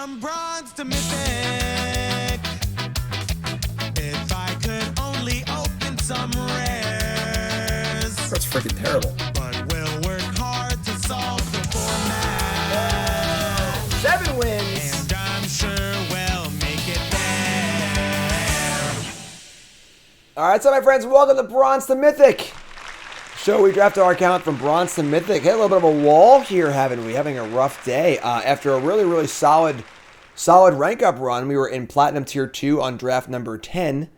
from bronze to mythic. If I could only open some rares. That's freaking terrible. But we'll work hard to solve the format. 7 wins. And I'm sure we'll make it there. All right, so my friends, welcome to Bronze to Mythic. So we drafted our account from Bronze to Mythic. Hit a little bit of a wall here, haven't we? Having a rough day. After a really solid rank up run, we were in Platinum Tier 2 on draft number 10.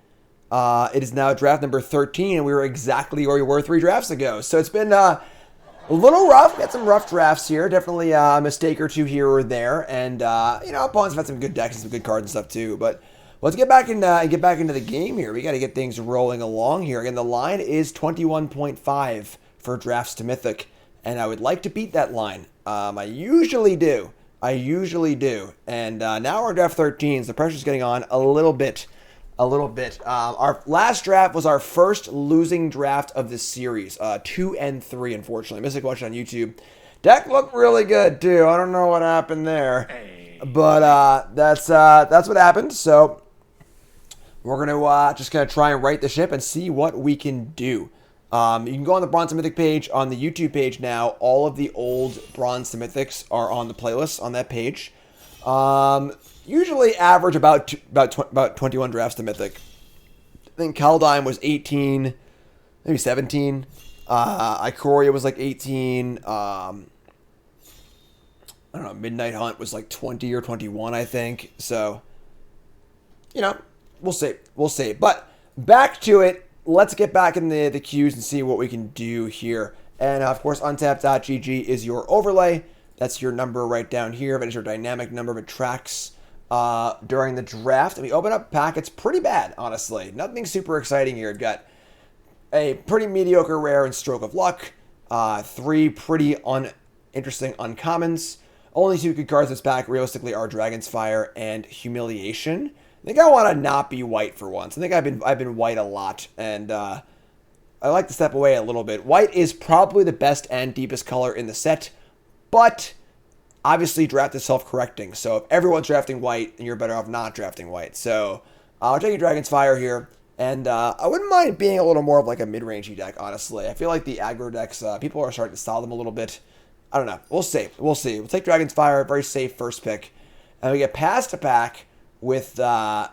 It is now draft number 13, and we were exactly where we were 3 drafts ago. So it's been a little rough. We had some rough drafts here. Definitely a mistake or two here or there. And, opponents have had some good decks and some good cards and stuff too. But let's get back into the game here. We got to get things rolling along here. Again, the line is 21.5 for drafts to Mythic, and I would like to beat that line. I usually do. And now we're in draft 13, so the pressure's getting on a little bit. Our last draft was our first losing draft of this series. 2 and 3, unfortunately. Mythic watched on YouTube. Deck looked really good too. I don't know what happened there, but that's what happened. So we're gonna just try and right the ship and see what we can do. You can go on the Bronze to Mythic page on the YouTube page now. All of the old Bronze to Mythics are on the playlist on that page. Usually average about 21 drafts to Mythic. I think Kaldheim was 18, maybe 17. Ikoria was like 18. I don't know. Midnight Hunt was like 20 or 21, I think. So, we'll see. But back to it. Let's get back in the queues and see what we can do here. And of course, untap.gg is your overlay. That's your number right down here. That is your dynamic number. It tracks during the draft. And we open up packets pretty bad, honestly. Nothing super exciting here. We've got a pretty mediocre rare and Stroke of Luck. 3 pretty uninteresting uncommons. Only 2 good cards in this pack, realistically, are Dragon's Fire and Humiliation. I think I want to not be white for once. I think I've been white a lot, and I like to step away a little bit. White is probably the best and deepest color in the set, but obviously draft is self-correcting. So if everyone's drafting white, then you're better off not drafting white. So I'll take a Dragon's Fire here, and I wouldn't mind being a little more of like a mid-rangey deck, honestly. I feel like the aggro decks, people are starting to style them a little bit. I don't know. We'll see. We'll take Dragon's Fire, very safe first pick, and we get past a pack with a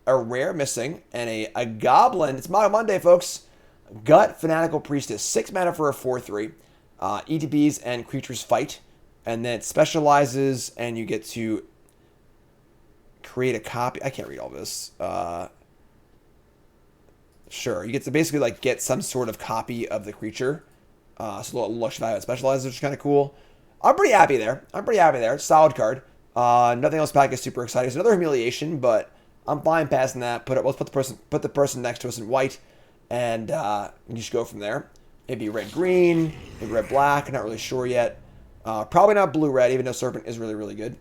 rare missing and a goblin. It's Mono Monday, folks. Gut Fanatical Priestess. 6 mana for a 4/3. ETBs and creatures fight. And then it specializes and you get to create a copy. I can't read all this. Sure. You get to basically get some sort of copy of the creature. So a little lush value and specializes, which is kind of cool. I'm pretty happy there. Solid card. Nothing else pack is super exciting. It's another Humiliation, but I'm fine passing that. Let's put the person next to us in white, and you just go from there. Maybe red-green, maybe red-black. Not really sure yet. Probably not blue-red, even though Serpent is really good.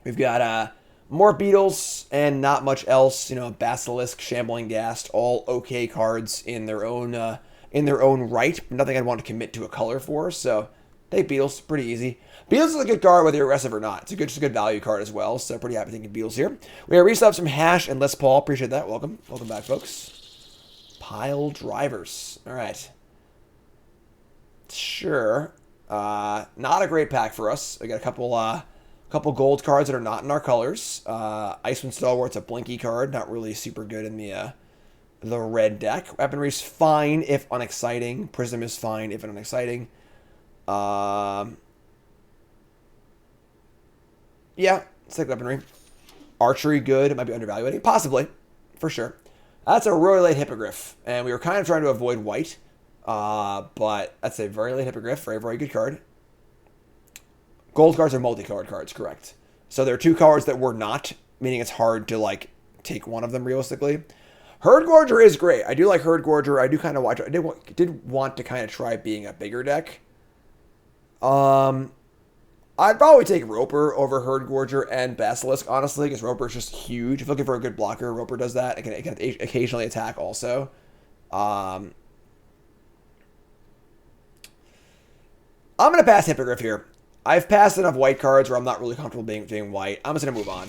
We've got more Beetles and not much else. Basilisk, Shambling Ghast, all okay cards in their own right. Nothing I'd want to commit to a color for. So take Beetles, pretty easy. Beetles is a good card whether you're aggressive or not. It's just a good value card as well, so pretty happy taking Beetles here. We have resubs from Hash and Les Paul. Appreciate that. Welcome back, folks. Pile Drivers. All right. Sure. Not a great pack for us. I got a couple gold cards that are not in our colors. Icewind Stalwart's a blinky card, not really super good in the red deck. Weaponry's fine if unexciting. Prism is fine if unexciting. Yeah, let's take Weaponry. Archery, good. It might be undervaluating. Possibly. For sure. That's a really late Hippogriff. And we were kind of trying to avoid white. But that's a very late Hippogriff. Very good card. Gold cards are multicolored cards, correct. So there are 2 colors that were not, meaning it's hard to, take one of them realistically. Herd Gorger is great. I do like Herd Gorger. I do kind of watch it. I did want to kind of try being a bigger deck. I'd probably take Roper over Herd Gorger and Basilisk, honestly, because Roper is just huge. If you're looking for a good blocker, Roper does that. It can occasionally attack also. I'm going to pass Hippogriff here. I've passed enough white cards where I'm not really comfortable being white. I'm just going to move on.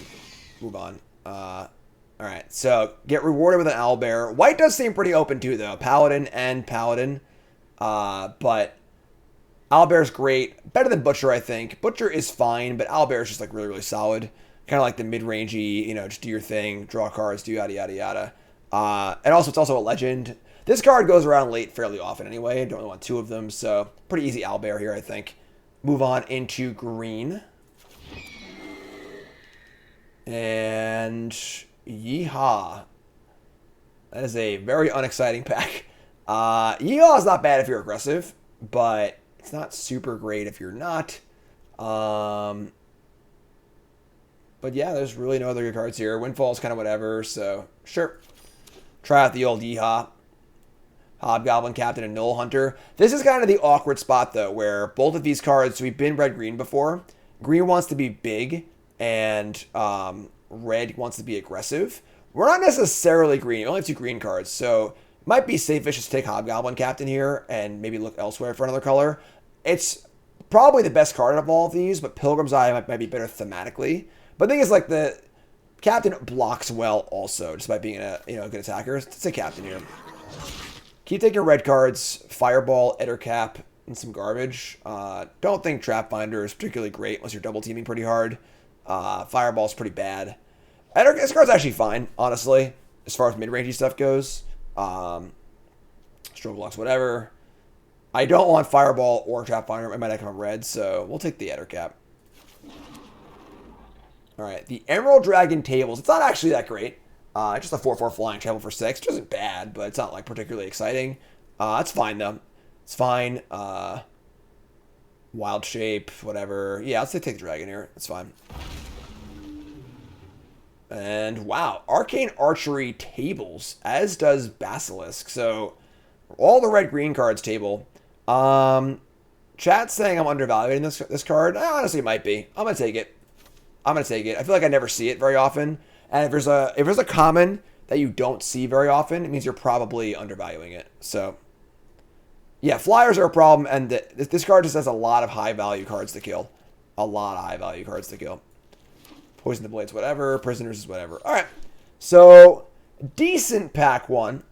Move on. All right, so get rewarded with an owlbear. White does seem pretty open too, though. Paladin and Paladin. But owlbear's great. Better than Butcher, I think. Butcher is fine, but owlbear is just like really, really solid. Kind of like the mid-rangey, just do your thing, draw cards, do yada, yada, yada. And also, it's also a legend. This card goes around late fairly often anyway. I don't really want two of them, so pretty easy owlbear here, I think. Move on into green. And yeehaw. That is a very unexciting pack. Yeehaw is not bad if you're aggressive, but it's not super great if you're not. But yeah, there's really no other good cards here. Windfall's kind of whatever, so sure. Try out the old yeehaw. Hobgoblin Captain and Null Hunter. This is kind of the awkward spot, though, where both of these cards, we've been red-green before. Green wants to be big, and red wants to be aggressive. We're not necessarily green. We only have two green cards, so it might be safe just to take Hobgoblin Captain here and maybe look elsewhere for another color. It's probably the best card of all of these, but Pilgrim's Eye might be better thematically. But the thing is, like, the Captain blocks well also, just by being a good attacker. It's a Captain here. Keep taking red cards, Fireball, Ettercap, and some garbage. Don't think Trap Finder is particularly great unless you're double teaming pretty hard. Fireball's pretty bad. This card's actually fine, honestly, as far as mid-rangey stuff goes. Stroke blocks, whatever. I don't want Fireball or Trap Finder. It might not come in red, so we'll take the Ettercap. Alright, the Emerald Dragon Tables. It's not actually that great. Just a 4/4 flying travel for 6, which isn't bad, but it's not like particularly exciting. It's fine though. It's fine. Wild Shape, whatever. Yeah, let's take the dragon here. It's fine. And wow, Arcane Archery tables, as does Basilisk. So all the red-green cards table. Chat's saying I'm undervaluing this card. Honestly, it might be. I'm gonna take it. I'm gonna take it. I feel like I never see it very often. And if there's a common that you don't see very often, it means you're probably undervaluing it. So, yeah, flyers are a problem, and this card just has a lot of high-value cards to kill. A lot of high-value cards to kill. Poison the Blades, whatever. Prisoners is whatever. All right. So, decent pack one.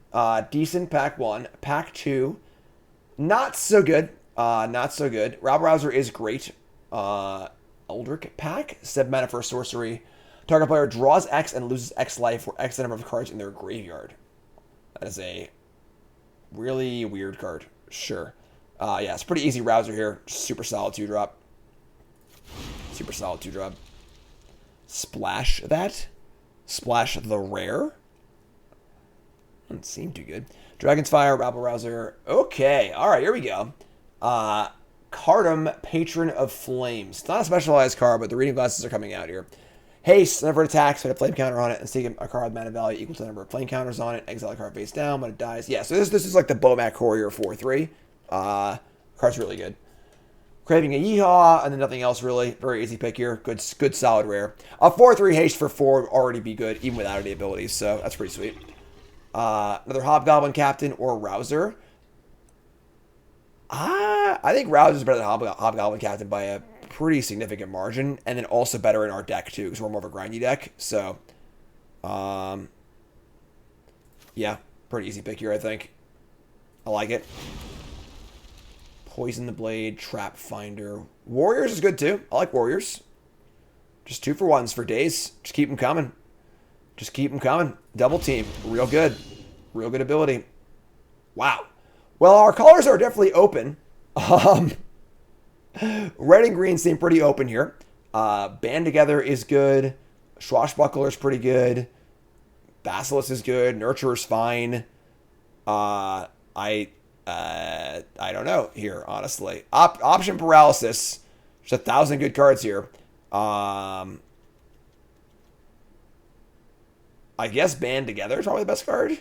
Decent pack one. Pack two, not so good. Not so good. Rabble-Rouser is great. Eldritch pack. 7 mana for a sorcery. Target player draws X and loses X life for X number of cards in their graveyard. That is a really weird card. Sure. Yeah, it's pretty easy Rouser here. Super solid 2-drop. Super solid 2-drop. Splash that. Splash the rare. Doesn't seem too good. Dragon's Fire, Rabble Rouser. Okay, alright, here we go. Cardum, Patron of Flames. It's not a specialized card, but the reading glasses are coming out here. Haste, whenever it attacks, put a flame counter on it, and take a card with mana value equal to the number of flame counters on it. Exile a card face down when it dies. Yeah, so this is like the Bomac Courier 4/3. Card's really good. Craving a Yeehaw, and then nothing else really. Very easy pick here. Good solid rare. A 4/3 haste for 4 would already be good, even without any abilities, so that's pretty sweet. Another Hobgoblin Captain or Rouser. I think Rouser is better than Hobgoblin Captain by a pretty significant margin, and then also better in our deck too, because we're more of a grindy deck. So, yeah, pretty easy pick here, I think. I like it. Poison the Blade, Trap Finder. Warriors is good too. I like Warriors. Just 2-for-1s for days. Just keep them coming. Just keep them coming. Double team. Real good. Real good ability. Wow. Well, our colors are definitely open. Red and green seem pretty open here. Band Together is good. Swashbuckler is pretty good. Basilisk is good. Nurturer's fine. I don't know here, honestly. Option Paralysis. There's 1,000 good cards here. I guess Band Together is probably the best card.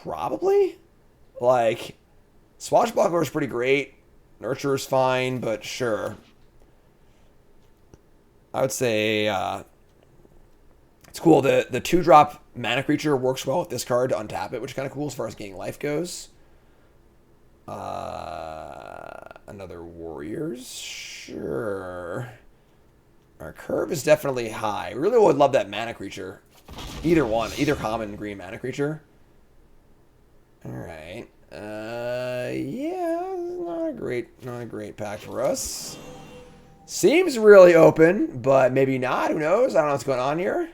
Probably. Like, Swashbuckler is pretty great. Nurturer's fine, but sure. I would say it's cool. The 2-drop mana creature works well with this card to untap it, which is kind of cool as far as gaining life goes. Another Warriors. Sure. Our curve is definitely high. Really would love that mana creature. Either one. Either common green mana creature. Alright. Yeah, not a great pack for us. Seems really open, but maybe not. Who knows? I don't know what's going on here.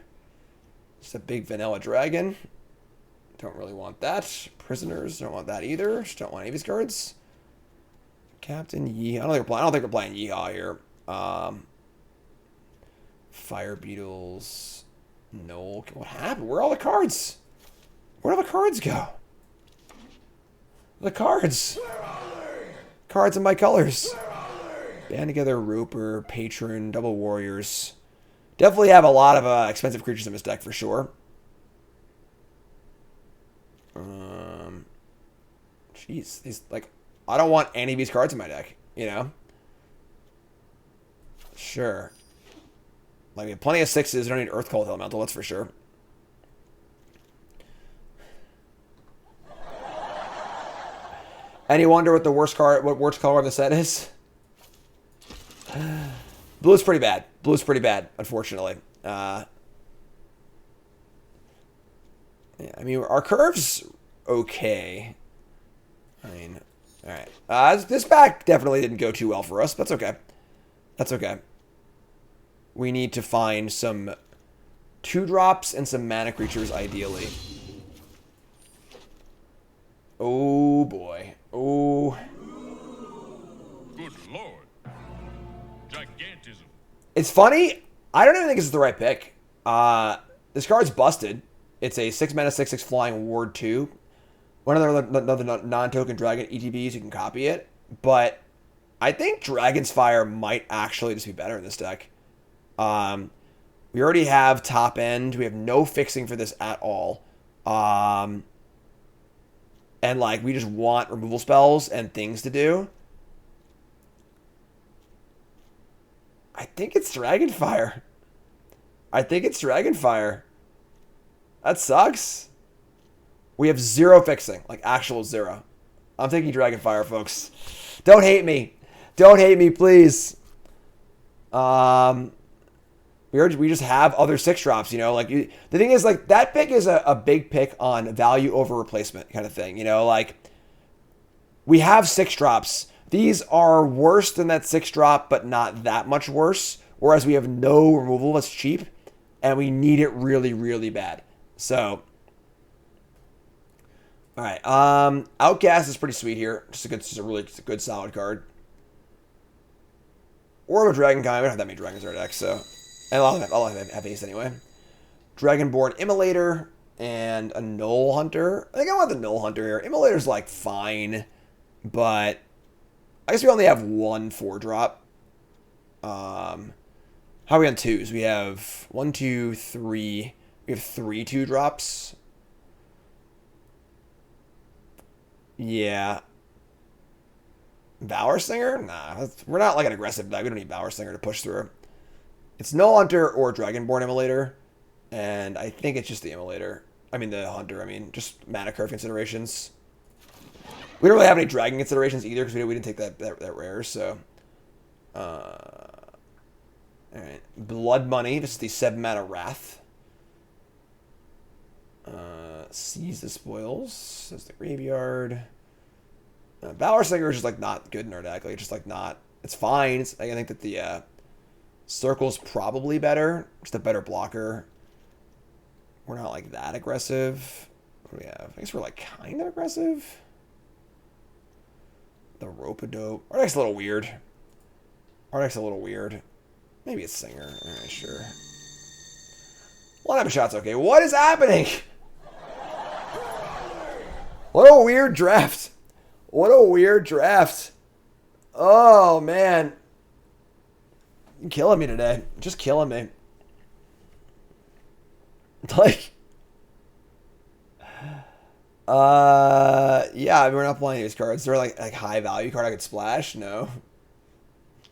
Just a big vanilla dragon. Don't really want that. Prisoners, don't want that either. Just don't want any of these cards. Captain Yee. I don't think we're playing Yeehaw here. Fire Beetles. No. What happened? Where are all the cards? Where do the cards go? The cards. Cards in my colors. Band Together, Roper, Patron, Double Warriors. Definitely have a lot of expensive creatures in this deck for sure. Jeez, these like I don't want any of these cards in my deck, you know? Sure. Like we have plenty of sixes, we don't need Earth Cult Elemental, that's for sure. Any wonder what the worst color on the set is? Blue's pretty bad. Blue's pretty bad, unfortunately. Yeah, I mean, our curve's okay. I mean, alright. This pack definitely didn't go too well for us. That's okay. That's okay. We need to find some 2-drops and some mana creatures, ideally. Oh, boy. Oh. Good lord. Gigantism. It's funny. I don't even think this is the right pick. This card's busted. It's a 6-mana 6/6 flying ward 2. One of the other non-token dragon ETBs, you can copy it. But I think Dragon's Fire might actually just be better in this deck. We already have top end. We have no fixing for this at all. And like we just want removal spells and things to do. I think it's Dragonfire. I think it's Dragonfire. That sucks. We have 0 fixing. Like, actual 0. I'm taking Dragonfire, folks. Don't hate me. Don't hate me, please. We just have other 6-drops, you know? Like, the thing is, like, that pick is a big pick on value over replacement kind of thing, you know? Like, we have 6-drops. These are worse than that 6-drop, but not that much worse. Whereas we have no removal that's cheap, and we need it really, really bad. So, all right. Outcast is pretty sweet here. Just a really good solid card. Orb of Dragon Kind. We don't have that many dragons in our deck, so, and a lot of them have ace anyway. Dragonborn Immolator and a Null Hunter. I think I want the Null Hunter here. Immolator's like fine, but I guess we only have 1 4-drop. How are we on 2s? We have 1, 2, 3. We have 3 2-drops. Yeah. Valor Singer? Nah, we're not like an aggressive deck. We don't need Valor Singer to push through. It's Null Hunter or Dragonborn Immolator. And I think it's just the Immolator. I mean, the Hunter. I mean, just mana curve considerations. We don't really have any dragon considerations either because we didn't take that rare, so. Alright. Blood Money. This is the 7-mana Wrath. Seize the Spoils. That's the graveyard. Valor Singer is just like not good in our deck. Like, just like not. It's fine. I think that the Circle's probably better. Just a better blocker. We're not like that aggressive. What do we have? I guess we're like kind of aggressive. The Rope-a-Dope. Our deck's a little weird. Maybe it's Singer. Alright, sure. Line-up shot's okay. What is happening? What a weird draft. Oh, man. You're killing me today. Just killing me. Like, yeah, I mean, we're not playing these cards. They're like high value card I could splash. No.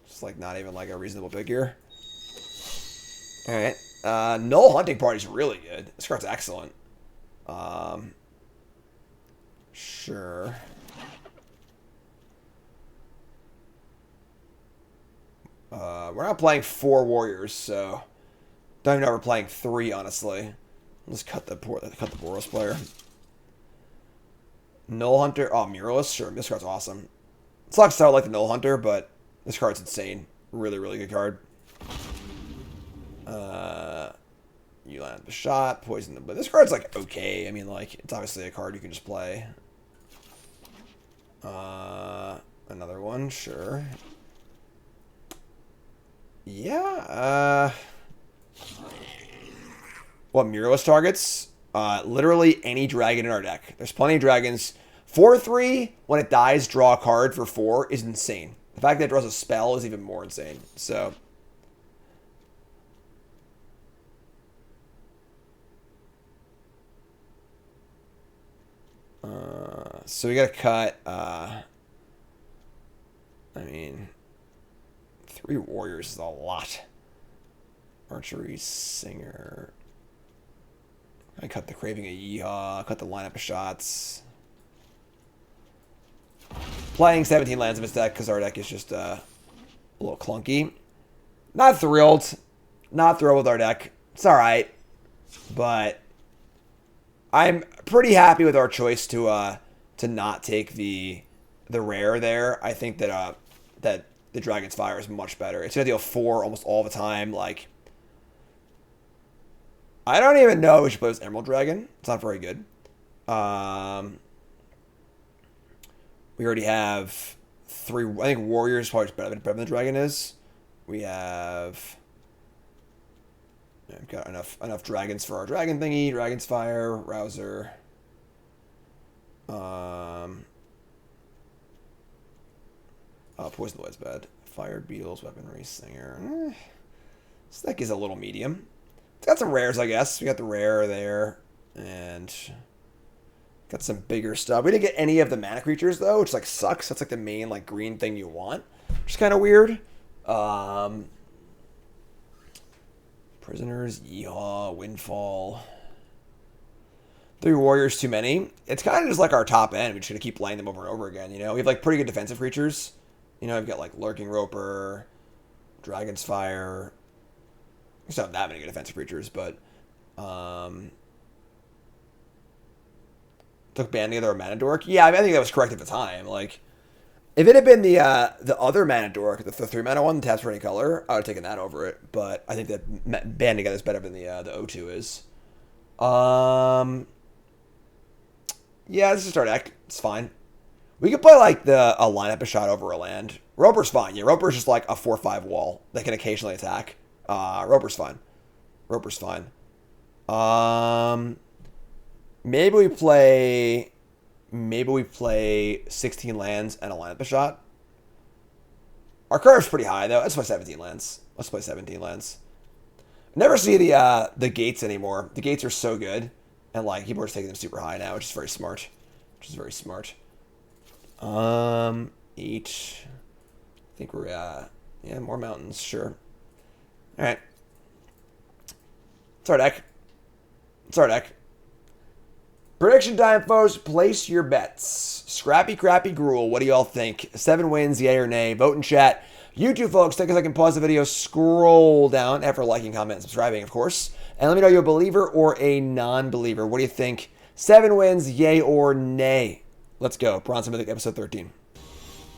Just like not even like a reasonable pick here. All right. Null Hunting Party's really good. This card's excellent. Sure. We're not playing 4 warriors, so don't even know if we're playing 3, honestly. Let's cut the Boros player. Null Hunter. Oh, Muralist. Sure, this card's awesome. It sucks that I like the Null Hunter, but this card's insane. Really, really good card. You land up a shot, poison them. But this card's like okay. I mean, like, it's obviously a card you can just play. Another one, sure. Yeah, what Muralist targets? Literally any dragon in our deck. There's plenty of dragons. 4/3, when it dies, draw a card for 4 is insane. The fact that it draws a spell is even more insane. So we gotta cut, I mean, 3 warriors is a lot. Archery, Singer. I cut the Craving of Yeehaw, cut the lineup of shots. Playing 17 lands in his deck because our deck is just a little clunky. Not thrilled. Not thrilled with our deck. It's alright. But I'm pretty happy with our choice to not take the rare there. I think that that the Dragon's Fire is much better. It's gonna deal 4 almost all the time. Like, I don't even know if we should play this Emerald Dragon. It's not very good. We already have 3. I think Warriors probably better than the Dragon is. We've got enough dragons for our dragon thingy. Dragon's Fire, Rouser. Poison Blade's bad. Fired Beetles, Weaponry, Singer. This deck is a little medium. It's got some rares, I guess. We got the rare there, and got some bigger stuff. We didn't get any of the mana creatures though, which like sucks. That's like the main like green thing you want, which is kind of weird. Prisoners, Yeehaw, Windfall. 3 warriors too many. It's kind of just like our top end. We're just gonna keep playing them over and over again. You know, we have like pretty good defensive creatures. You know, we've got like Lurking Roper, Dragon's Fire. We still have that many good defensive creatures, but took band together a Mana Dork. Yeah, I mean, I think that was correct at the time. Like, if it had been the other Mana Dork, the 3 mana one, the taps for any color, I would have taken that over it. But I think that band together is better than the O2 is. Yeah, this is our deck. It's fine. We could play like a lineup a shot over a land. Roper's fine. Yeah, Roper's just like a 4/5 wall that can occasionally attack. Roper's fine. Roper's fine. Maybe we play 16 lands and a lineup a shot. Our curve's pretty high though. Let's play 17 lands. Let's play 17 lands. Never see the gates anymore. The gates are so good, and like people are taking them super high now, which is very smart. Each. I think we're yeah, more mountains, sure. All right. It's our deck. Prediction time, folks. Place your bets. Scrappy Crappy Gruel. What do y'all think? 7 wins, yay or nay? Vote in chat. You two folks, take a second, pause the video, scroll down after liking, comment, and subscribing, of course. And let me know you're a believer or a non-believer. What do you think? 7 wins, yay or nay? Let's go. Bronze Mythic, episode 13.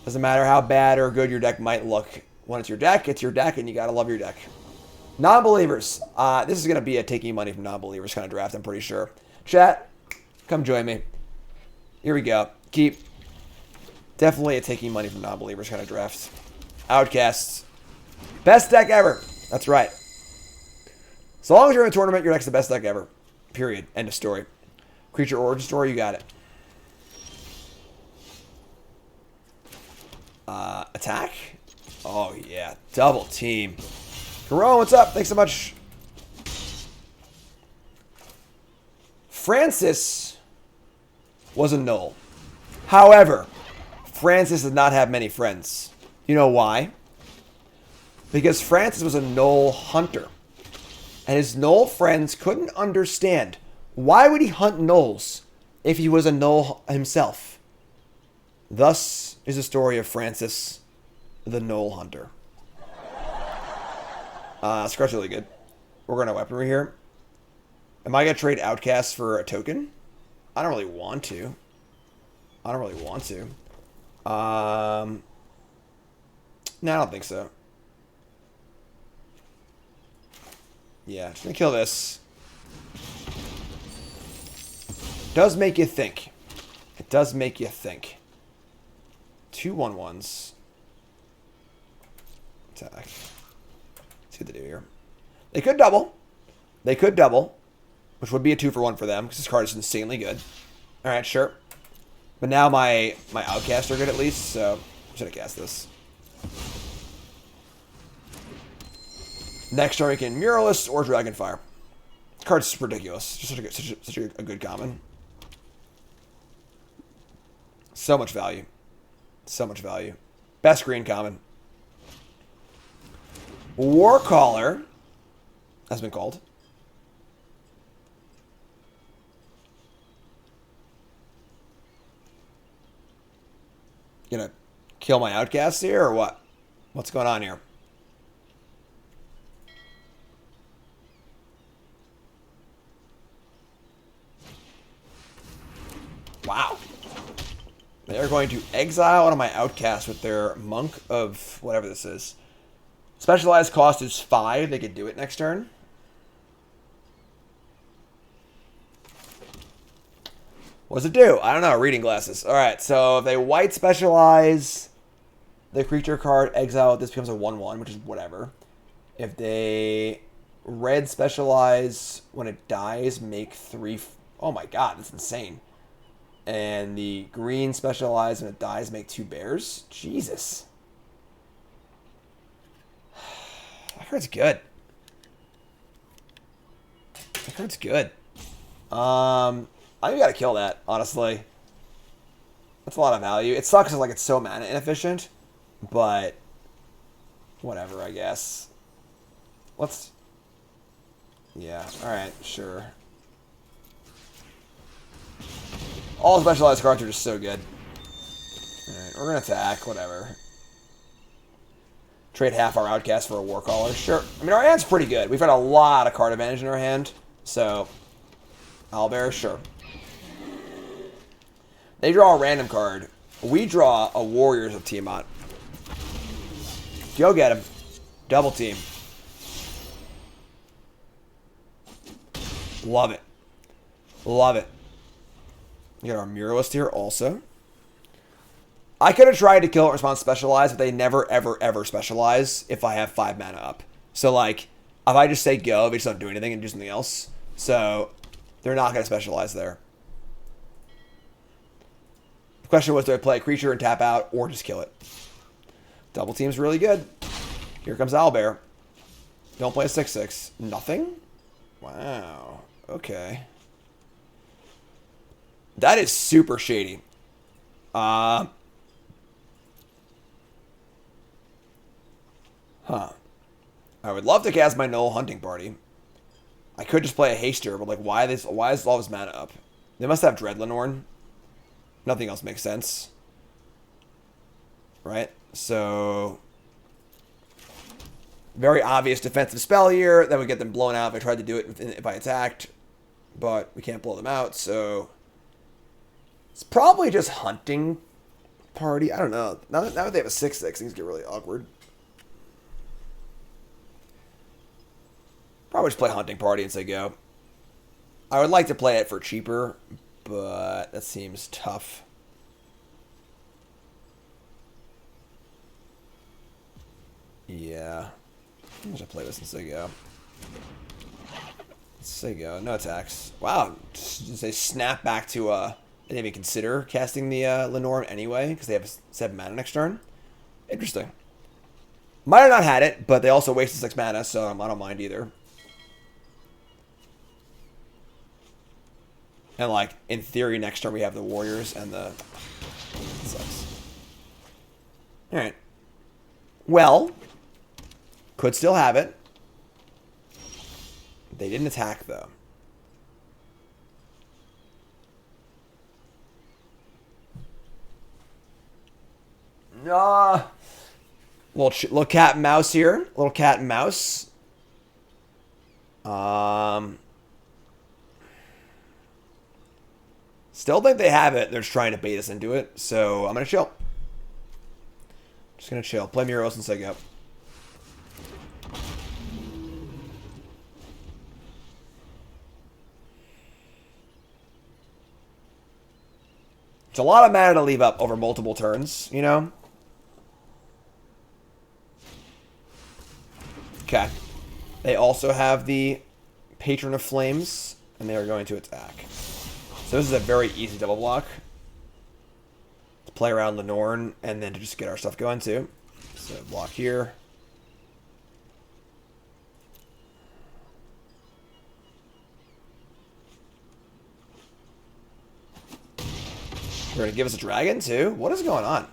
Doesn't matter how bad or good your deck might look. When it's your deck, and you gotta love your deck. Non-believers. This is gonna be a taking money from non-believers kind of draft, I'm pretty sure. Chat, come join me. Here we go. Definitely a taking money from non-believers kind of draft. Outcasts. Best deck ever. That's right. As long as you're in a tournament, your deck's the best deck ever. Period. End of story. Creature origin story, you got it. Attack? Oh, yeah. Double team. Carone, what's up? Thanks so much. Francis was a null. However, Francis did not have many friends. You know why? Because Francis was a null hunter. And his null friends couldn't understand. Why would he hunt nulls if he was a null himself? Thus is the story of Francis, the null hunter. Scratch really good. We're going to weaponry here. Am I going to trade Outcast for a token? I don't really want to. No, I don't think so. Yeah, just gonna kill this. Does make you think. It does make you think. 2 1/1s. Attack. See what they do here. They could double. Which would be a 2-for-1 for them, because this card is insanely good. Alright, sure. But now my outcasts are good at least, so I'm gonna cast this. Next turn we can Muralist or Dragonfire. This card's ridiculous. Just such a good common. So much value. Best green common. Warcaller has been called. Gonna kill my outcasts here or what? What's going on here? Wow. They're going to exile one of my outcasts with their Monk of whatever this is. Specialized cost is 5. They could do it next turn. What does it do? I don't know. Reading glasses. Alright, so if they white specialize the creature card, exile, this becomes a 1/1, which is whatever. If they red specialize, when it dies, make 3... Oh my god, that's insane. And the green specialize, when it dies, make 2 bears. Jesus. That card's good. I think you gotta kill that, honestly. That's a lot of value. It sucks like it's so mana inefficient, but whatever, I guess. Let's... Yeah, alright, sure. All specialized cards are just so good. Alright, we're gonna attack, whatever. Trade half our outcast for a Warcaller, sure. I mean, our hand's pretty good. We've got a lot of card advantage in our hand, so... Owlbear, sure. They draw a random card. We draw a Warriors of Tiamat. Go get him. Double team. Love it. Love it. We got our Muralist here also. I could have tried to kill it response specialize, but they never, ever, ever specialize if I have 5 mana up. So, like, if I just say go, they just don't do anything and do something else. So, they're not going to specialize there. The question was, do I play a creature and tap out, or just kill it? Double team's really good. Here comes Owlbear. Don't play a 6/6. Nothing? Wow. Okay. That is super shady. Huh. I would love to cast my Null Hunting Party. I could just play a Haster, but like, why is all this mana up? They must have Dread Lenore. Nothing else makes sense. Right? So... Very obvious defensive spell here. That would get them blown out if I tried to do it if I attacked. But we can't blow them out, so... It's probably just Hunting Party. I don't know. Now that they have a 6/6, things get really awkward. Probably just play Hunting Party and say go. I would like to play it for cheaper, but that seems tough. Yeah. I'm gonna play this and say go. Let's say go. No attacks. Wow. Just they snap back to they didn't even consider casting the Lenore anyway, because they have 7 mana next turn. Interesting. Might have not had it, but they also wasted 6 mana, so I don't mind either. And, like, in theory, next turn we have the Warriors and the... That sucks. Alright. Well, could still have it. They didn't attack, though. Little cat and mouse here. Little cat and mouse. Still think they have it. They're just trying to bait us into it. So I'm going to chill. Just going to chill. Play Muros and say go. It's a lot of mana to leave up over multiple turns, you know? Okay. They also have the Patron of Flames, and they are going to attack. So this is a very easy double block. To play around Lenore, and then to just get our stuff going too. So block here. They're going to give us a dragon too? What is going on?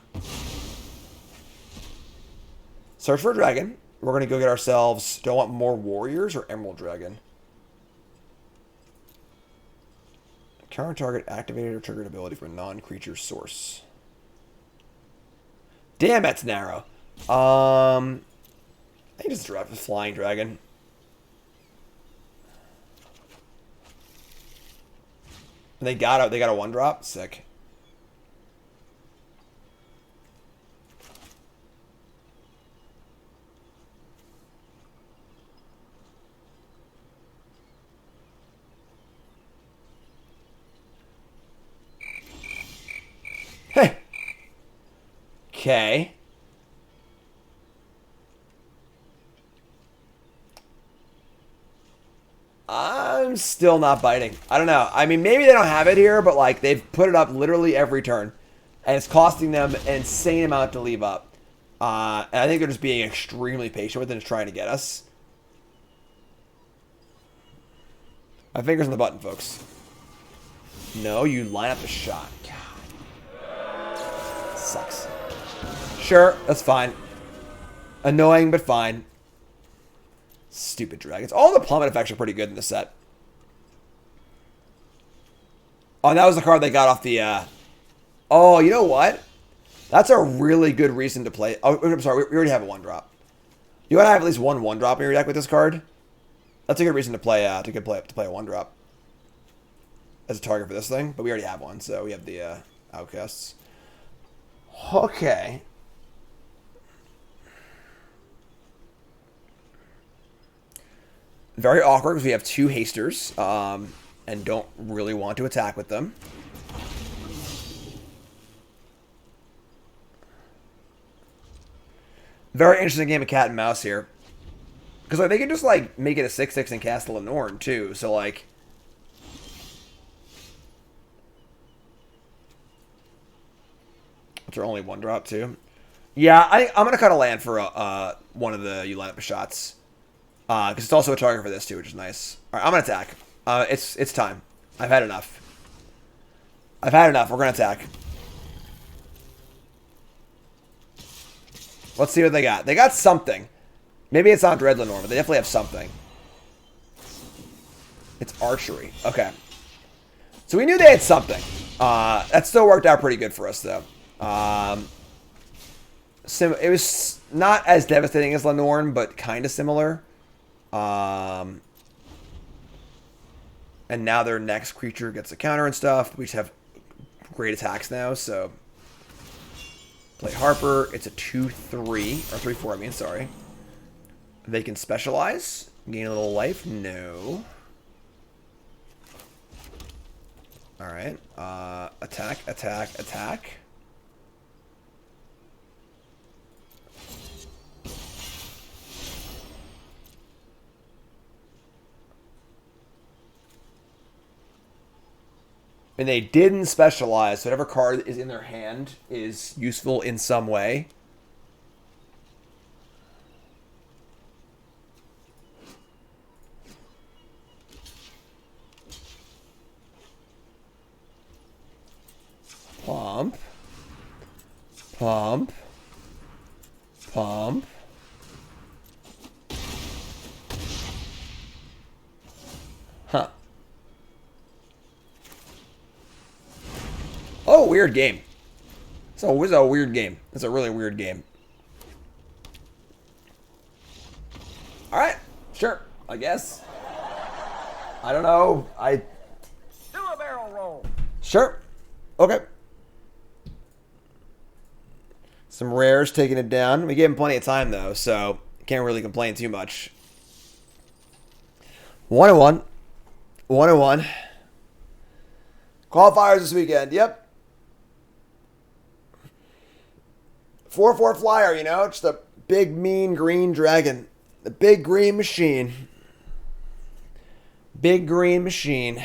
Search for a dragon. We're going to go get ourselves... Do I want more warriors or emerald dragon? Counter target activated or triggered ability from a non-creature source. Damn, that's narrow. I think just drop a flying dragon. And they got a 1-drop. Sick. Hey. Okay. I'm still not biting. I don't know. I mean, maybe they don't have it here, but like they've put it up literally every turn, and it's costing them an insane amount to leave up. And I think they're just being extremely patient with it and trying to get us. My fingers on the button, folks. No, you line up the shot. God. Sucks. Sure, that's fine. Annoying, but fine. Stupid dragons. All the plummet effects are pretty good in this set. Oh, and that was the card they got off the... Oh, you know what? That's a really good reason to play... Oh, I'm sorry. We already have a 1-drop. You want to have at least one 1-drop in your deck with this card? That's a good reason to play a 1-drop. As a target for this thing. But we already have one, so we have the Outcasts. Okay. Very awkward because we have 2 hasters and don't really want to attack with them. Very interesting game of cat and mouse here. Because like, they can just like make it a 6/6 and cast Lenore too. So like... It's only 1-drop too. Yeah, I'm going to cut a land for one of the you line up shots. Because it's also a target for this too, which is nice. Alright, I'm going to attack. It's time. I've had enough. We're going to attack. Let's see what they got. They got something. Maybe it's not Dread Lenore, but they definitely have something. It's archery. Okay. So we knew they had something. That still worked out pretty good for us, though. It was not as devastating as Lenore, but kind of similar. And now their next creature gets a counter and stuff. We just have great attacks now, so... Play Harper. It's a 2/3, or 3/4, I mean, sorry. They can specialize. Gain a little life. No. Alright. Attack, attack, attack. And they didn't specialize, so whatever card is in their hand is useful in some way. Pump. Pump. Pump. Huh. Oh, weird game. So it was a weird game. It's a really weird game. Alright. Sure. I guess. I don't know. Do a barrel roll. Sure. Okay. Some rares taking it down. We gave him plenty of time, though, so can't really complain too much. 1-1. 1-1. Qualifiers this weekend. Yep. 4/4 flyer, you know? Just a big, mean green dragon. The big green machine. Big green machine.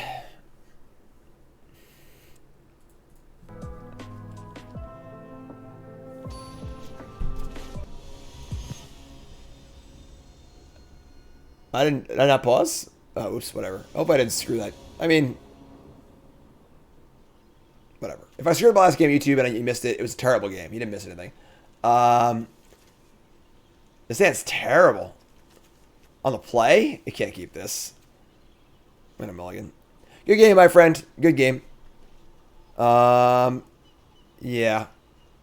Did I not pause? Oh, oops, whatever. I hope I didn't screw that. I mean, whatever. If I screwed the last game YouTube and you missed it, it was a terrible game. You didn't miss anything. This hand's terrible. On the play, you can't keep this. I'm gonna mulligan. Good game, my friend. Good game. Yeah.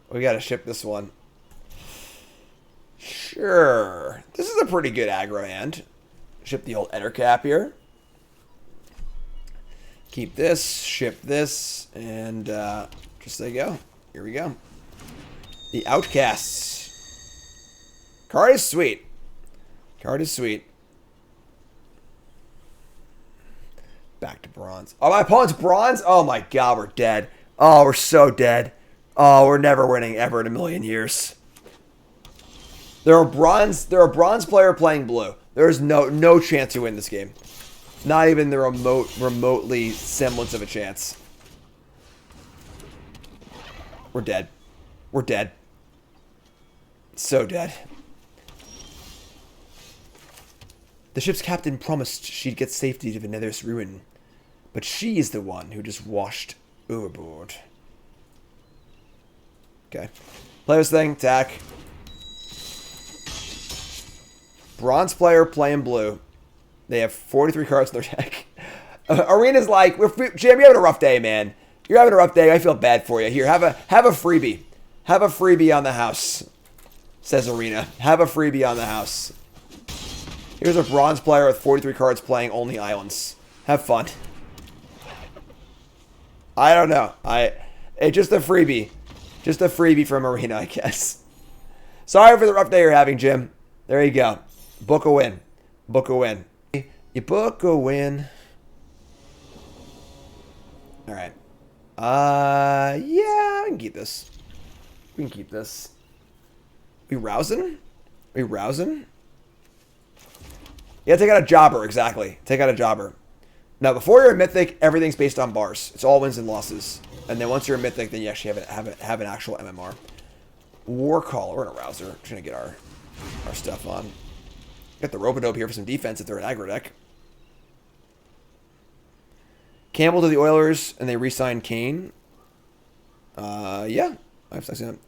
We gotta ship this one. Sure. This is a pretty good aggro hand. Ship the old Eder cap here. Keep this, ship this, and just there you go. Here we go. The Outcasts. Card is sweet. Card is sweet. Back to bronze. Oh, my opponent's bronze? Oh my god, we're dead. Oh, we're so dead. Oh, we're never winning ever in a million years. They're a bronze player playing blue. There's no chance you win this game. Not even the remotely semblance of a chance. We're dead. We're dead. So dead. The ship's captain promised she'd get safety to the Nether's ruin, but she's the one who just washed overboard. Okay. Play this thing. Attack. Bronze player playing blue. They have 43 cards in their deck. Arena's like, Jim, you're having a rough day, man. You're having a rough day. I feel bad for you. Here, have a freebie. Have a freebie on the house, says Arena. Have a freebie on the house. Here's a bronze player with 43 cards playing only islands. Have fun. I don't know. It's just a freebie. Just a freebie from Arena, I guess. Sorry for the rough day you're having, Jim. There you go. Book a win. Book a win. You book a win. All right. Yeah, I can keep this. We can keep this. We rousing? We rousing? Yeah, take out a jobber, exactly. Take out a jobber. Now, before you're a Mythic, everything's based on bars. It's all wins and losses. And then once you're a Mythic, then you actually have an actual MMR. Warcaller. We're in a rouser. Just gonna get our stuff on. Got the Robodope here for some defense if they're an aggro deck. Campbell to the Oilers, and they re-signed Kane. Yeah. I've seen him.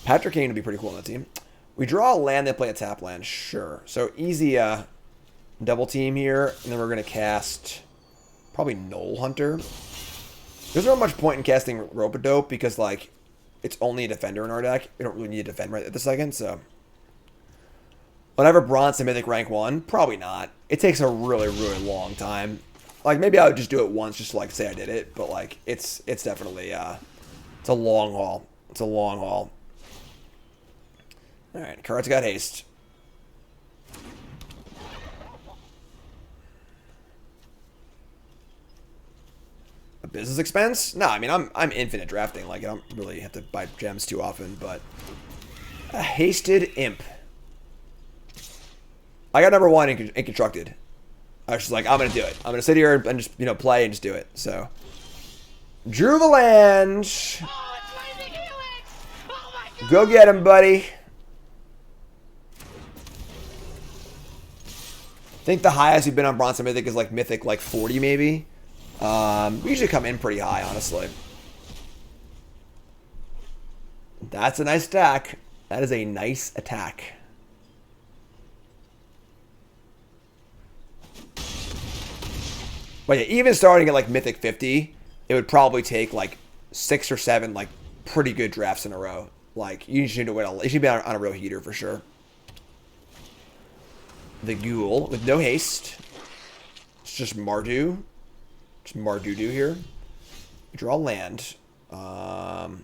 Patrick Kane would be pretty cool on that team. We draw a land, they play a tap land. Sure. So easy double team here, and then we're going to cast probably Knoll Hunter. There's not much point in casting Robodope because, like, it's only a defender in our deck. We don't really need to defend right at the second, so... Whenever Bronze and Mythic rank 1? Probably not. It takes a really, really long time. Like, maybe I would just do it once just to, like, say I did it. But, like, it's definitely, it's a long haul. It's a long haul. Alright, cards got haste. A business expense? No, I mean, I'm infinite drafting. Like, I don't really have to buy gems too often, but... A hasted imp. I got number 1 in constructed. I was just like, I'm going to do it. I'm going to sit here and just, you know, play and just do it. So, Drew Valanche. Go get him, buddy. I think the highest we've been on Bronze and Mythic is like Mythic, like 40 maybe. We usually come in pretty high, honestly. That's a nice attack. That is a nice attack. But yeah, even starting at like Mythic 50, it would probably take like 6 or 7 like pretty good drafts in a row. Like you should be on a real heater for sure. The Ghoul with no haste. just Mardu. Just Mardu here. We draw land. Now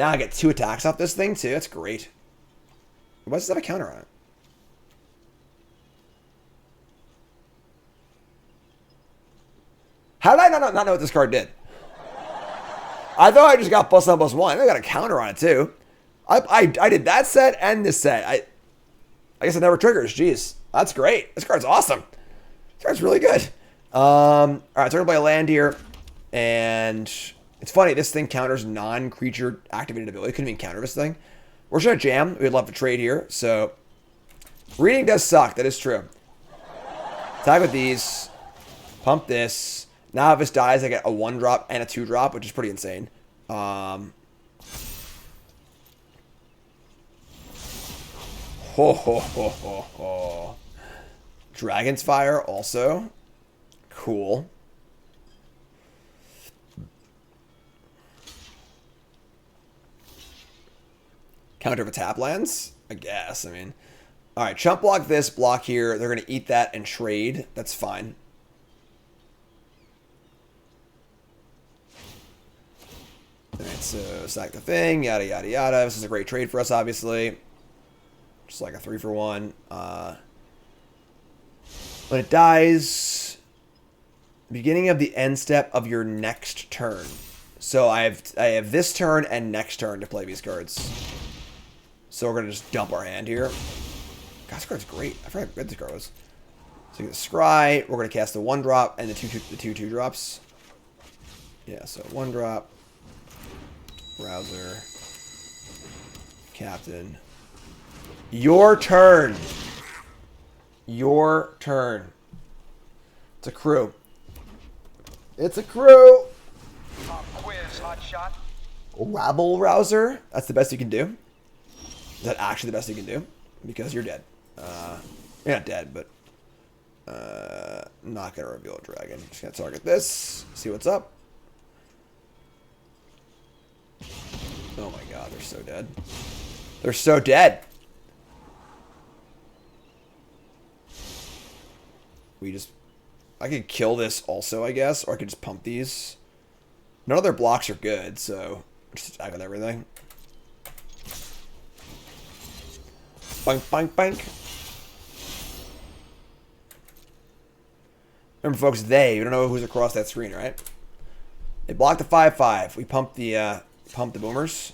I get 2 attacks off this thing too. That's great. Why does that have a counter on it? How did I not know what this card did? I thought I just got +1/+1. I got a counter on it too. I did that set and this set. I guess it never triggers. Jeez, that's great. This card's awesome. This card's really good. All right, so we're gonna play a land here, and it's funny. This thing counters non-creature activated ability. Couldn't even counter this thing. We're just gonna jam. We'd love to trade here. So reading does suck. That is true. Attack with these. Pump this. Now if this dies, I get a 1-drop and a 2-drop, which is pretty insane. Ho ho ho ho ho. Dragon's Fire also. Cool. Counter for tap lands? I guess. I mean. Alright, chump block this, block here. They're going to eat that and trade. That's fine. Alright, so sack the thing, yada yada yada. This is a great trade for us, obviously. Just like a 3-for-1. When it dies, beginning of the end step of your next turn. So I have this turn and next turn to play these cards. So we're gonna just dump our hand here. God, this card's great. I forgot how good this card was. So you get the Scry. We're gonna cast the 1-drop and the two 2-drops. Yeah, so 1-drop. Browser. Captain. Your turn. Your turn. It's a crew. It's a crew. Pop quiz, hot shot. Rabble Rouser. That's the best you can do. Is that actually the best you can do? Because you're dead. You're not dead, but not gonna reveal a dragon. Just gonna target this. See what's up. Oh my god, they're so dead. They're so dead. I could kill this also, I guess, or I could just pump these. None of their blocks are good, so just attack with everything. Bank, bank, bank. Remember, folks, we don't know who's across that screen, right? They blocked the 5/5. We pumped the boomers.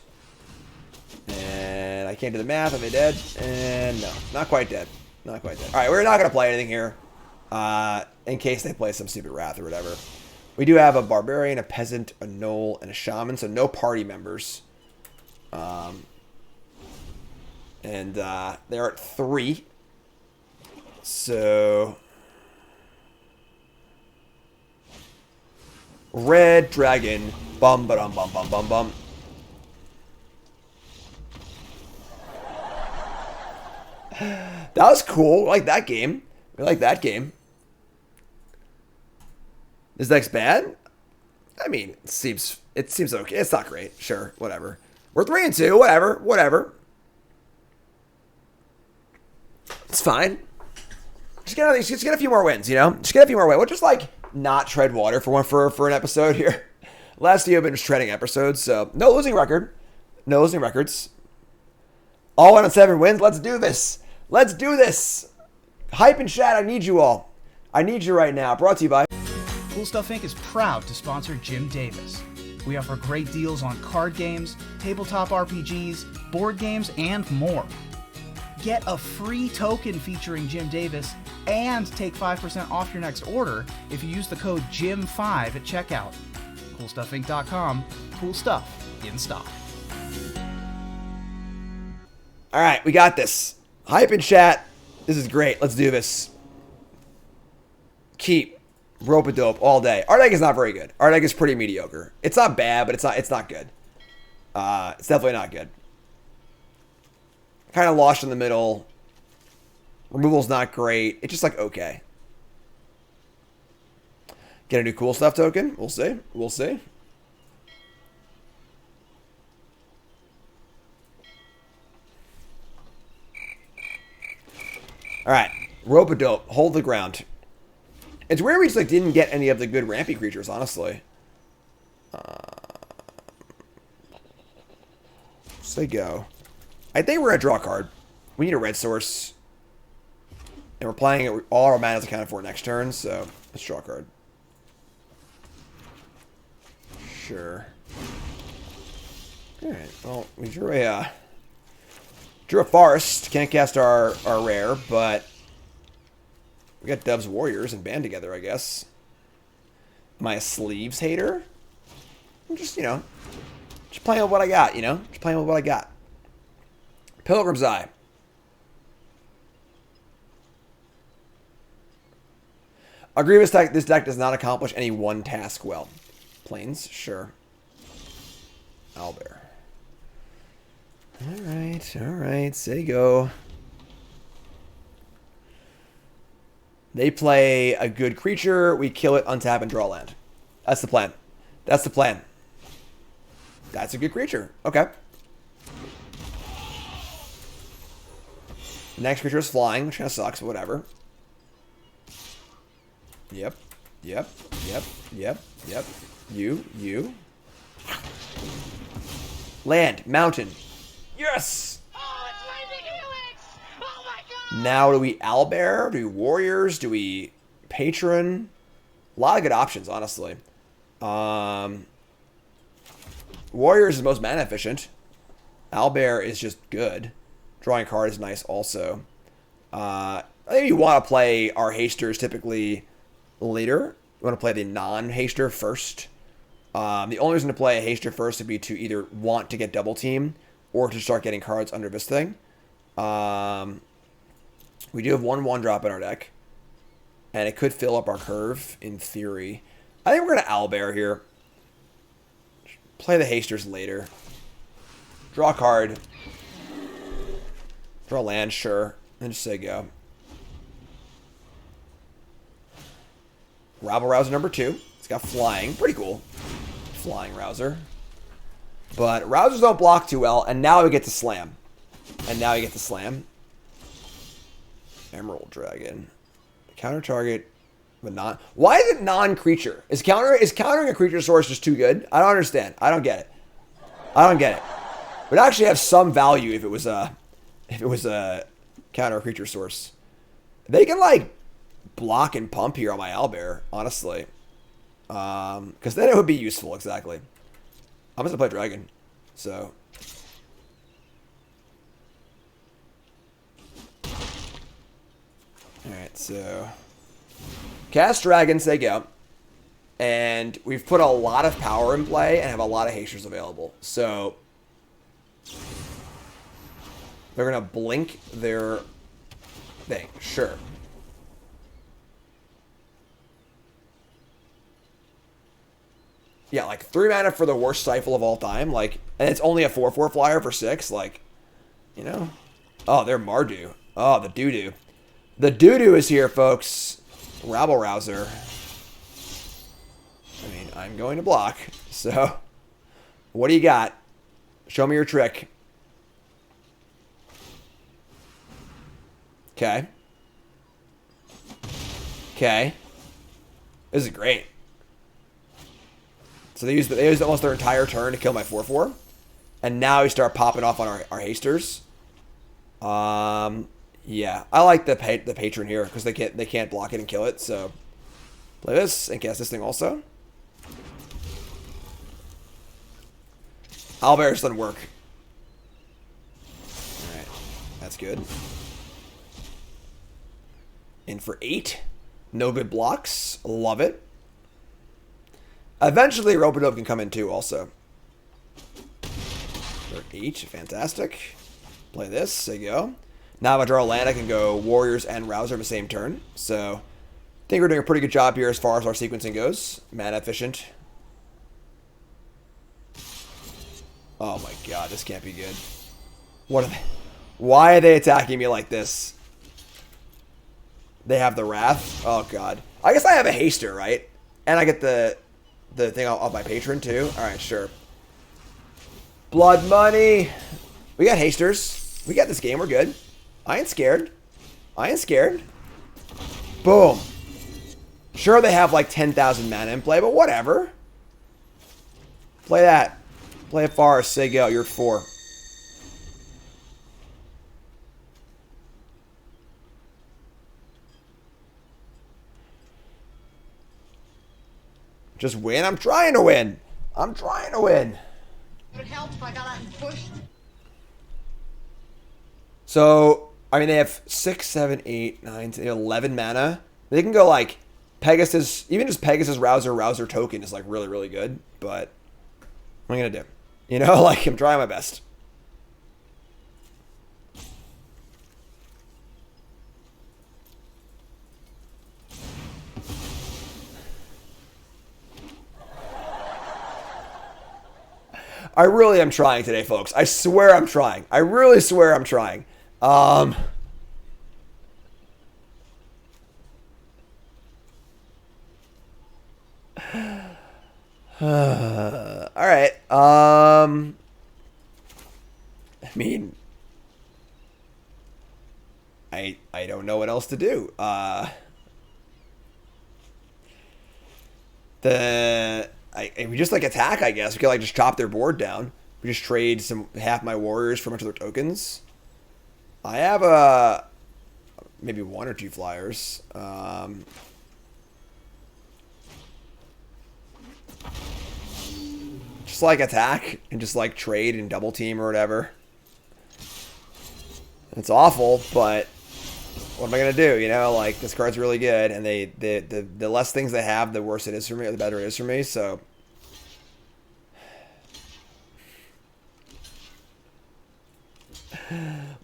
And I can't do the math. Are they dead? And no, not quite dead. Not quite dead. All right, we're not going to play anything here. In case they play some stupid Wrath or whatever. We do have a Barbarian, a Peasant, a Gnoll, and a Shaman, so no party members. And they're at 3. So Red Dragon. Bum ba dum bum bum bum bum. That was cool. I like that game. We like that game. This deck's bad? I mean, it seems okay. It's not great. Sure, whatever. We're 3-2. Whatever. It's fine. Just get a few more wins, you know? Just get a few more wins. We'll just like not tread water for an episode here. Last year I've been just treading episodes, so no losing record. No losing records. All 1 on 7 wins. Let's do this. Let's do this. Hype and chat, I need you all. I need you right now. Brought to you by Cool Stuff Inc. is proud to sponsor Jim Davis. We offer great deals on card games, tabletop RPGs, board games, and more. Get a free token featuring Jim Davis and take 5% off your next order if you use the code JIM5 at checkout. CoolStuffInc.com. Cool stuff in stock. All right, we got this. Hype and chat. This is great. Let's do this. Keep rope-a-dope all day. Our deck is not very good. Our deck is pretty mediocre. It's not bad, but it's not good. It's definitely not good. Kind of lost in the middle. Removal's not great. It's just like okay. Get a new cool stuff token. We'll see. We'll see. All right. Rope-a-dope. Hold the ground. It's weird we just like didn't get any of the good rampy creatures, honestly. So they go. I think we're gonna draw a card. We need a red source. And we're playing it, all our mana is accounted for next turn, so let's draw a card. Sure. Alright, well, we drew a forest. Can't cast our rare, but we got Dove's Warriors and band together, I guess. Am I a sleeves hater? I'm just, you know, just playing with what I got, you know? Just playing with what I got. Pilgrim's Eye. Agree with this deck does not accomplish any one task well. Plains, sure. Owlbear. Alright, say go. They play a good creature, we kill it, untap, and draw land. That's the plan. That's the plan. That's a good creature. Okay. Next creature is flying, which kind of sucks, but whatever. Yep. You. Land. Mountain. Yes! Oh, it's Lightning Helix! Oh my god! Now, do we Owlbear? Do we Warriors? Do we Patron? A lot of good options, honestly. Warriors is the most mana efficient. Owlbear is just good. Drawing a card is nice also. I think you want to play our hasters typically later. You want to play the non-haster first. The only reason to play a haster first would be to either want to get double team or to start getting cards under this thing. We do have 1/1 drop in our deck. And it could fill up our curve in theory. I think we're going to Owlbear here. Play the hasters later. Draw a card. Draw land, sure. And just say go. Rabble Rouser number 2. It's got flying. Pretty cool. Flying Rouser. But Rousers don't block too well. And now we get to slam. Emerald Dragon. Counter target. But not. Why is it non-creature? Is countering a creature source just too good? I don't understand. I don't get it. It would actually have some value if it was a counter creature source. They can like block and pump here on my Owlbear, honestly. Because then it would be useful, exactly. I'm just gonna play Dragon. So alright, so cast Dragon, say go. And we've put a lot of power in play and have a lot of hasters available. So they're going to blink their thing. Sure. Yeah, like 3 mana for the worst Stifle of all time. Like, and it's only a 4/4 flyer for 6. Like, you know. Oh, they're Mardu. Oh, the doo-doo. The doo-doo is here, folks. Rabble Rouser. I mean, I'm going to block. So, what do you got? Show me your trick. Okay. Okay. This is great. So they used almost their entire turn to kill my 4/4. And now we start popping off on our hasters. Yeah. I like the patron here because they can't block it and kill it. So play this and cast this thing also. Owlbear doesn't work. Alright. That's good. In for 8. No good blocks. Love it. Eventually, Rope-a-Dope can come in too, also. For 8. Fantastic. Play this. There you go. Now if I draw a land, I can go Warriors and Rouser in the same turn. So, I think we're doing a pretty good job here as far as our sequencing goes. Mana efficient. Oh my god, this can't be good. What are they? Why are they attacking me like this? They have the Wrath? Oh god. I guess I have a Haster, right? And I get the thing off my patron too? Alright, sure. Blood money! We got Hasters. We got this game, we're good. I ain't scared. Boom. Sure, they have like 10,000 mana in play, but whatever. Play that. Play a forest. Say go. You're 4. Just win. I'm trying to win. I'm trying to win. Would it help if I got out and pushed? So, I mean, they have 6, 7, 8, 9, 10, 11 mana. They can go like Pegasus, even just Pegasus Rouser token is like really, really good. But what am I going to do? You know, like I'm trying my best. I really am trying today, folks. I swear I'm trying. I really swear I'm trying. All right. I mean, I don't know what else to do. We just like attack, I guess. We could like just chop their board down. We just trade half my warriors for a bunch of their tokens. I have maybe 1 or 2 flyers. Just like attack and just like trade and double team or whatever. It's awful, but what am I gonna do? You know, like this card's really good, and the less things they have, the worse it is for me, or the better it is for me. So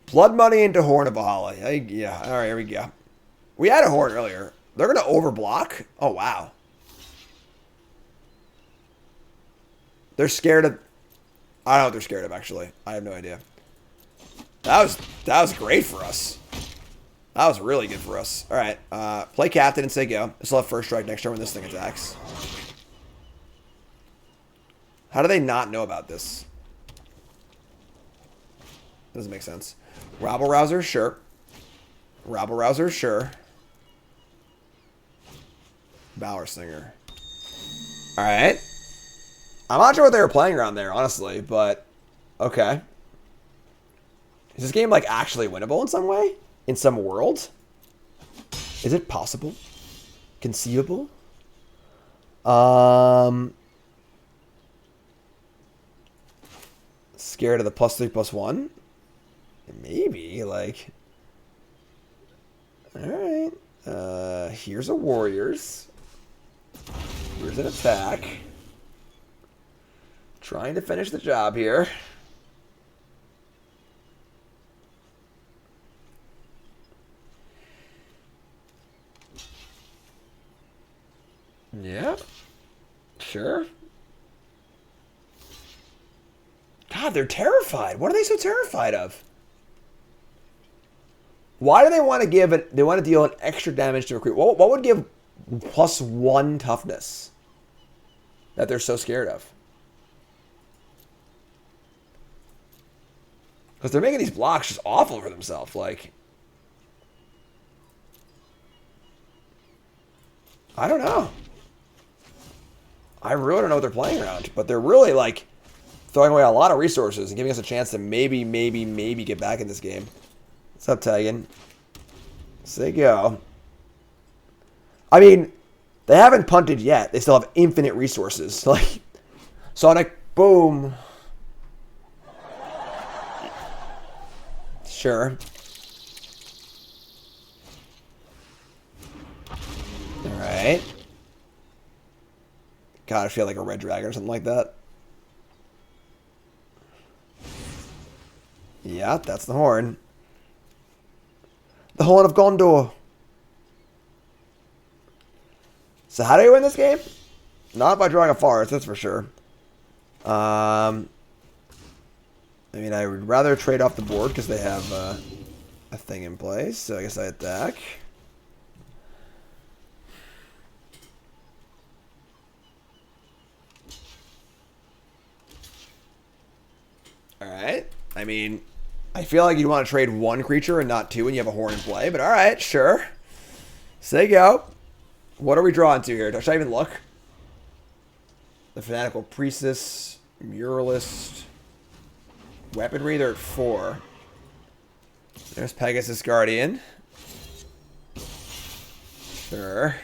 Blood Money into Horn of Valhalla. Yeah, all right, here we go. We had a Horn earlier. They're gonna overblock. Oh wow. They're scared of. I don't know what they're scared of. Actually, I have no idea. That was great for us. That was really good for us. All right, play captain and say go. This will have first strike next turn when this thing attacks. How do they not know about this? Doesn't make sense. Rabble Rouser, sure. Rabble Rouser, sure. Baldur Singer. All right. I'm not sure what they were playing around there, honestly, but okay. Is this game like actually winnable in some way? In some world? Is it possible? Conceivable? Scared of the +3/+1? Maybe, like. Alright. Here's a Warriors. Here's an attack. Trying to finish the job here. Yeah. Sure. God, they're terrified. What are they so terrified of? Why do they want to give it? They want to deal an extra damage to a creature. What would give +1 toughness that they're so scared of? Because they're making these blocks just awful for themselves. Like, I don't know. I really don't know what they're playing around. But they're really, like, throwing away a lot of resources and giving us a chance to maybe get back in this game. What's up, Tegan? Say go. I mean, they haven't punted yet. They still have infinite resources. Like, Sonic, boom. Sure. Alright. God, I feel like a red dragon or something like that. Yeah, that's the horn. The Horn of Gondor. So how do you win this game? Not by drawing a forest, that's for sure. I mean, I would rather trade off the board because they have a thing in place. So I guess I attack. Alright. I mean, I feel like you'd want to trade 1 creature and not 2 when you have a horn in play. But alright, sure. Say go. What are we drawing to here? Should I even look? The Fanatical Priestess, Muralist, Weaponry, they're at 4. There's Pegasus Guardian. Sure.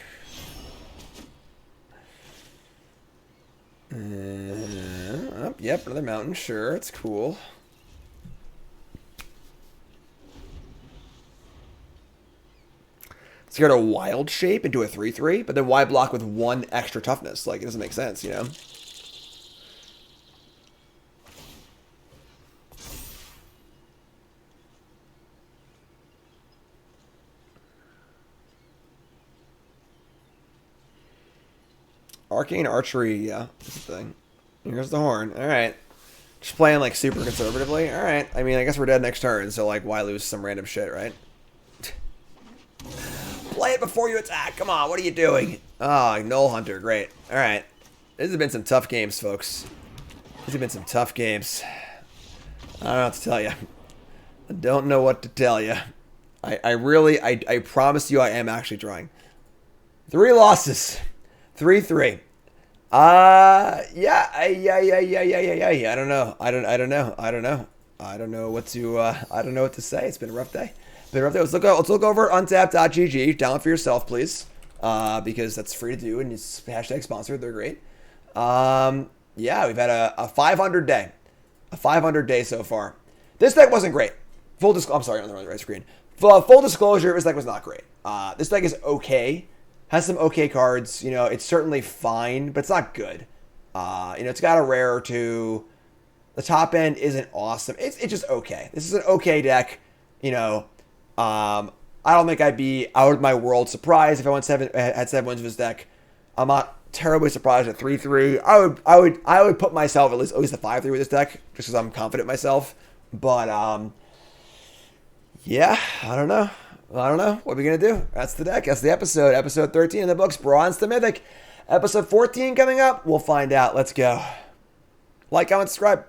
Yep, another mountain. Sure, it's cool. Let's get a wild shape into a 3/3, but then why block with 1 extra toughness? Like, it doesn't make sense, you know? Arcane Archery, yeah, that's the thing. Here's the horn. Alright. Just playing, like, super conservatively. Alright. I mean, I guess we're dead next turn, so, like, why lose some random shit, right? Play it before you attack. Come on, what are you doing? Oh, Null Hunter, great. Alright. This has been some tough games, folks. These have been some tough games. I don't know what to tell you. I don't know what to tell you. I promise you I am actually trying. 3 losses. 3-3. Yeah. I don't know. I don't know what to say. It's been a rough day. Let's look over untapped.gg. Download for yourself, please. Because that's free to do and it's hashtag sponsored. They're great. Yeah, we've had a 500 day. A 500 day so far. This deck wasn't great. I'm sorry, on the right screen. Full disclosure, this deck was not great. This deck is okay. Has some okay cards. You know, it's certainly fine, but it's not good. You know, it's got a rare or 2. The top end isn't awesome. It's just okay. This is an okay deck. You know, I don't think I'd be out of my world surprised if I had 7 wins of this deck. I'm not terribly surprised at 3-3. I would put myself at least a 5-3 with this deck, just because I'm confident in myself. But yeah, I don't know. What are we going to do? That's the deck. That's the episode. Episode 13 in the books. Bronze to Mythic. Episode 14 coming up. We'll find out. Let's go. Like, comment, subscribe.